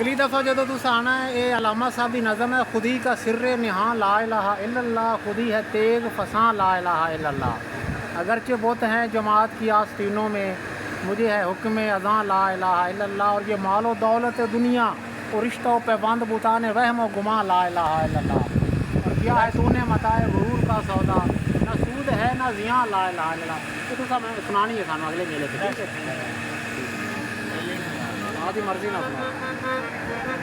अगली दफ़ा जो तुस आना है ये अलामा साहब की नज़म है, खुदी का सिर्रे निहा ला इलाहा इल्लल्लाह, खुदी है तेग फसां ला इलाहा इल्लल्लाह। अगरचे बुत हैं जमात की आस्तीनों में, मुझे है हुक्म अज़ां ला इलाहा इल्लल्लाह। और ये मालो दौलत दुनिया और रिश्तों पैबंद बुताने वहम गुमा ला इलाहा इल्लल्लाह। और क्या है तूने मताए गुरूर का सौदा, ना सूद है ना जियां ला इलाहा इल्लल्लाह। तो तुसा मैं सुनानी है सानू अगले मेले पे, ठीक है? आपकी मर्जी ना सुना।